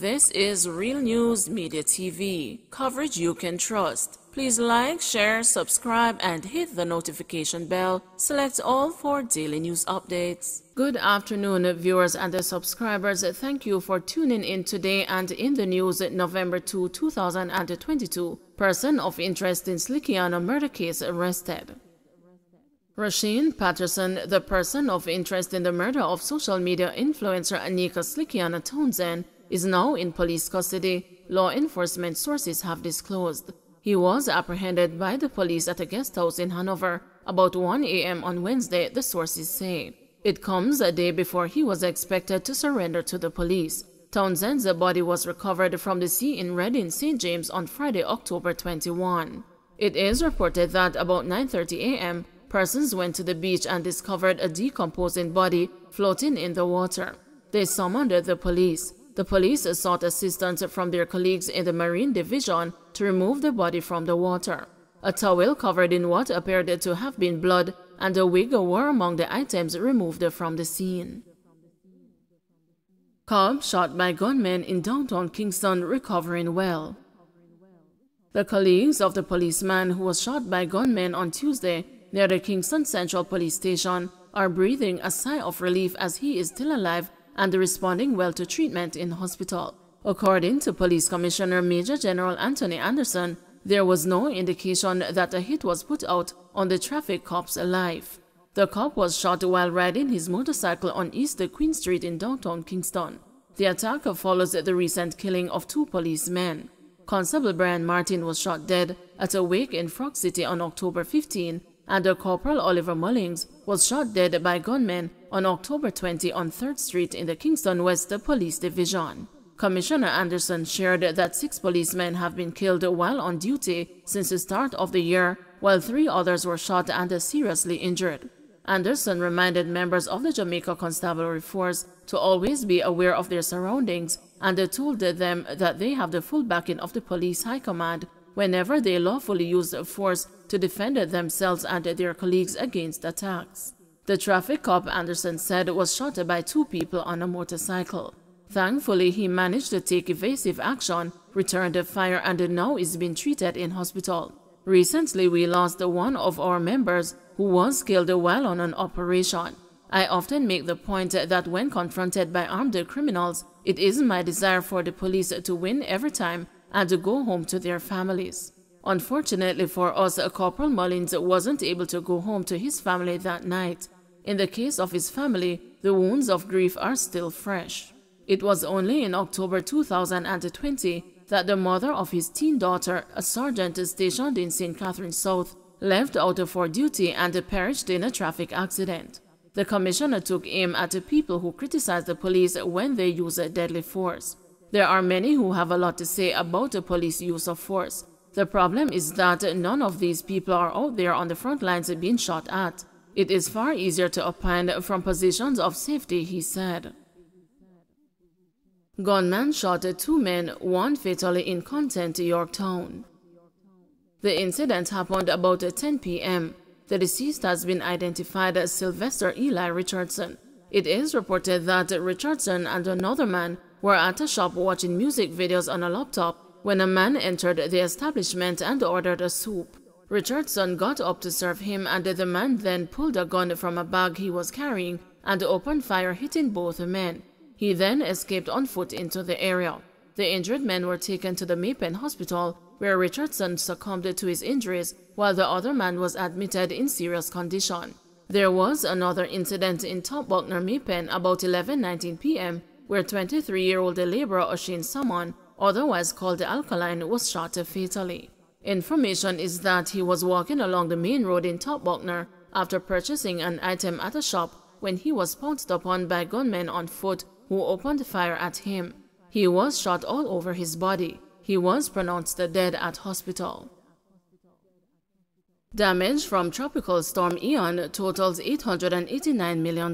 This is Real News Media TV, coverage you can trust. Please like, share, subscribe, and hit the notification bell. Select all for daily news updates. Good afternoon, viewers and subscribers. Thank you for tuning in today. And in the news, November 2, 2022, person of interest in Slickiana murder case arrested. Rasheen Patterson, the person of interest in the murder of social media influencer Anika Slickiana Townsend, is now in police custody, law enforcement sources have disclosed. He was apprehended by the police at a guest house in Hanover about 1 a.m. on Wednesday, the sources say. It comes a day before he was expected to surrender to the police. Townsend's body was recovered from the sea in Reading, St. James on Friday, October 21. It is reported that about 9:30 a.m., persons went to the beach and discovered a decomposing body floating in the water. They summoned the police. The police sought assistance from their colleagues in the Marine Division to remove the body from the water. A towel covered in what appeared to have been blood and a wig were among the items removed from the scene. Cop shot by gunmen in downtown Kingston recovering well. The colleagues of the policeman who was shot by gunmen on Tuesday near the Kingston Central Police Station are breathing a sigh of relief as he is still alive and responding well to treatment in hospital. According to Police Commissioner Major General Anthony Anderson, there was no indication that a hit was put out on the traffic cop's life. The cop was shot while riding his motorcycle on East Queen Street in downtown Kingston. The attack follows the recent killing of 2 policemen. Constable Brian Martin was shot dead at a wake in Frog City on October 15, and Corporal Oliver Mullings was shot dead by gunmen on October 20 on 3rd Street in the Kingston West Police Division. Commissioner Anderson shared that 6 policemen have been killed while on duty since the start of the year, while 3 others were shot and seriously injured. Anderson reminded members of the Jamaica Constabulary Force to always be aware of their surroundings and told them that they have the full backing of the police high command whenever they lawfully use force to defend themselves and their colleagues against attacks. The traffic cop, Anderson said, was shot by 2 people on a motorcycle. Thankfully, he managed to take evasive action, returned the fire, and now is being treated in hospital. Recently, we lost one of our members who was killed while on an operation. I often make the point that when confronted by armed criminals, it is my desire for the police to win every time and to go home to their families. Unfortunately for us, Corporal Mullins wasn't able to go home to his family that night. In the case of his family, the wounds of grief are still fresh. It was only in October 2020 that the mother of his teen daughter, a sergeant stationed in St. Catharines South, left out for duty and perished in a traffic accident. The commissioner took aim at the people who criticize the police when they use deadly force. There are many who have a lot to say about the police use of force. The problem is that none of these people are out there on the front lines being shot at. It is far easier to opine from positions of safety, he said. Gunman shot 2 men, 1 fatally in Content, Yorktown. The incident happened about 10 p.m. The deceased has been identified as Sylvester Eli Richardson. It is reported that Richardson and another man were at a shop watching music videos on a laptop when a man entered the establishment and ordered a soup. Richardson got up to serve him, and the man then pulled a gun from a bag he was carrying and opened fire, hitting both men. He then escaped on foot into the area. The injured men were taken to the Maypen Hospital, where Richardson succumbed to his injuries, while the other man was admitted in serious condition. There was another incident in Top Buckner, Maypen, about 11:19 p.m., where 23-year-old laborer Oshane Salmon, otherwise called Alkaline, was shot fatally. Information is that he was walking along the main road in Top Buckner after purchasing an item at a shop when he was pounced upon by gunmen on foot who opened fire at him. He was shot all over his body. He was pronounced dead at hospital. Damage from Tropical Storm Ian totals $889 million.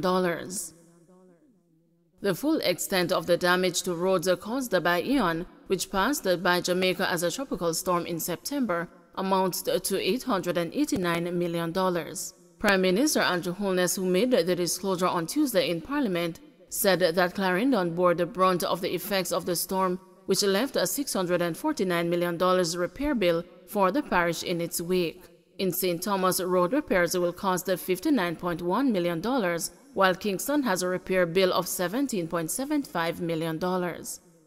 The full extent of the damage to roads caused by Ian, which passed by Jamaica as a tropical storm in September, amounts to $889 million. Prime Minister Andrew Holness, who made the disclosure on Tuesday in Parliament, said that Clarendon bore the brunt of the effects of the storm, which left a $649 million repair bill for the parish in its wake. In St. Thomas, road repairs will cost $59.1 million, while Kingston has a repair bill of $17.75 million.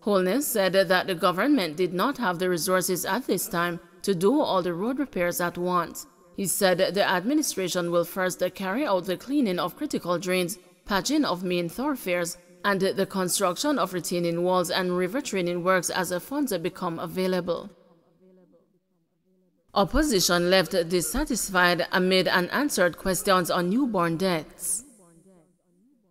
Holness said that the government did not have the resources at this time to do all the road repairs at once. He said the administration will first carry out the cleaning of critical drains, patching of main thoroughfares, and the construction of retaining walls and river training works as the funds become available. Opposition left dissatisfied amid unanswered questions on newborn deaths.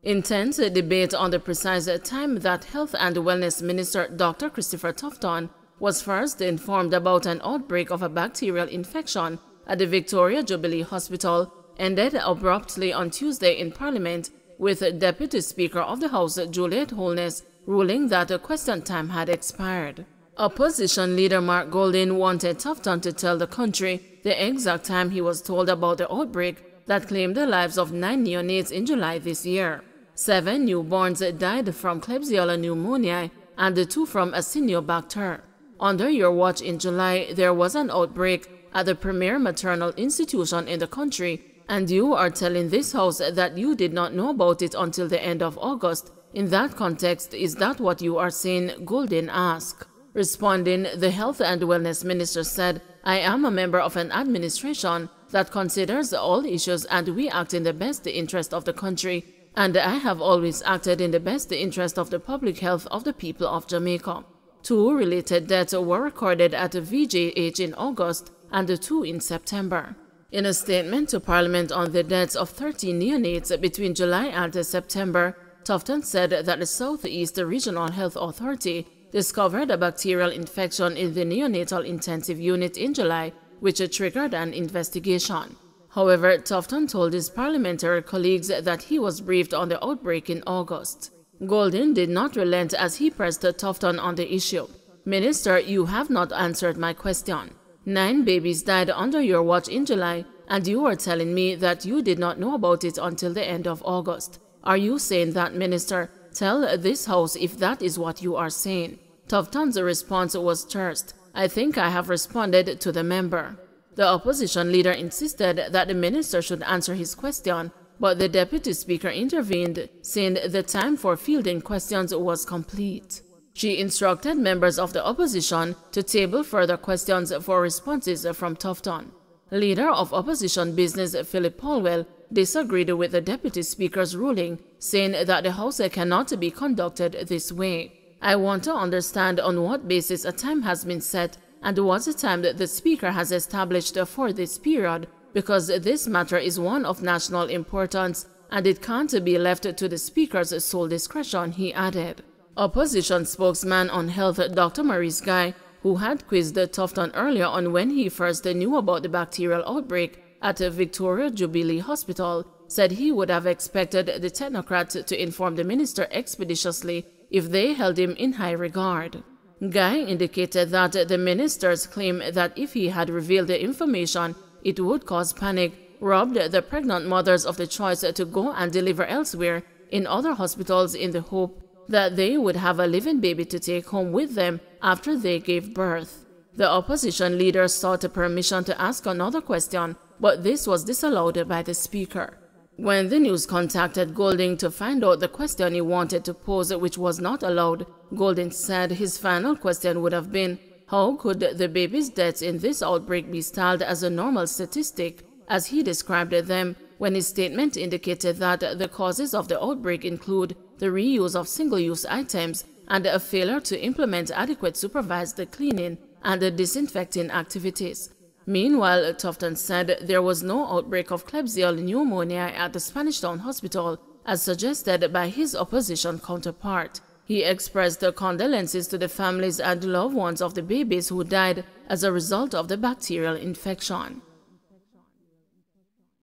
Intense debate on the precise time that Health and Wellness Minister Dr. Christopher Tufton was first informed about an outbreak of a bacterial infection at the Victoria Jubilee Hospital ended abruptly on Tuesday in Parliament, with Deputy Speaker of the House Juliet Holness ruling that the question time had expired. Opposition leader Mark Golding wanted Tufton to tell the country the exact time he was told about the outbreak that claimed the lives of 9 neonates in July this year. 7 newborns died from Klebsiella pneumoniae and 2 from Acinetobacter. Under your watch in July, there was an outbreak at the premier maternal institution in the country, and you are telling this House that you did not know about it until the end of August. In that context, is that what you are saying? Golding asked. Responding, the Health and Wellness Minister said, I am a member of an administration that considers all issues and we act in the best interest of the country, and I have always acted in the best interest of the public health of the people of Jamaica. 2 related deaths were recorded at VJH in August and 2 in September. In a statement to Parliament on the deaths of 13 neonates between July and September, Tufton said that the Southeast Regional Health Authority discovered a bacterial infection in the neonatal intensive unit in July, which triggered an investigation. However, Tufton told his parliamentary colleagues that he was briefed on the outbreak in August. Golding did not relent as he pressed Tufton on the issue. Minister, you have not answered my question. 9 babies died under your watch in July, and you are telling me that you did not know about it until the end of August. Are you saying that, Minister? Tell this House if that is what you are saying. Tufton's response was terse. I think I have responded to the member. The opposition leader insisted that the minister should answer his question, but the deputy speaker intervened, saying the time for fielding questions was complete. She instructed members of the opposition to table further questions for responses from Tufton. Leader of opposition business Philip Polwell disagreed with the deputy speaker's ruling, saying that the House cannot be conducted this way. I want to understand on what basis a time has been set and what time that the speaker has established for this period, because this matter is one of national importance and it can't be left to the speaker's sole discretion, he added. Opposition spokesman on health Dr. Maurice Guy, who had quizzed Tufton earlier on when he first knew about the bacterial outbreak at Victoria Jubilee Hospital, said he would have expected the technocrat to inform the minister expeditiously if they held him in high regard. Guy indicated that the minister's claim that if he had revealed the information, it would cause panic, robbed the pregnant mothers of the choice to go and deliver elsewhere in other hospitals in the hope that they would have a living baby to take home with them after they gave birth. The opposition leader sought permission to ask another question, but this was disallowed by the speaker. When the news contacted Golding to find out the question he wanted to pose, which was not allowed, Golding said his final question would have been, how could the baby's deaths in this outbreak be styled as a normal statistic, as he described them, when his statement indicated that the causes of the outbreak include the reuse of single-use items and a failure to implement adequate supervised cleaning and disinfecting activities. Meanwhile, Tufton said there was no outbreak of Klebsiella pneumoniae at the Spanish Town Hospital, as suggested by his opposition counterpart. He expressed condolences to the families and loved ones of the babies who died as a result of the bacterial infection.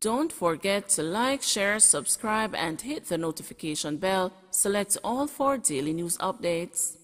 Don't forget to like, share, subscribe, and hit the notification bell. Select all for daily news updates.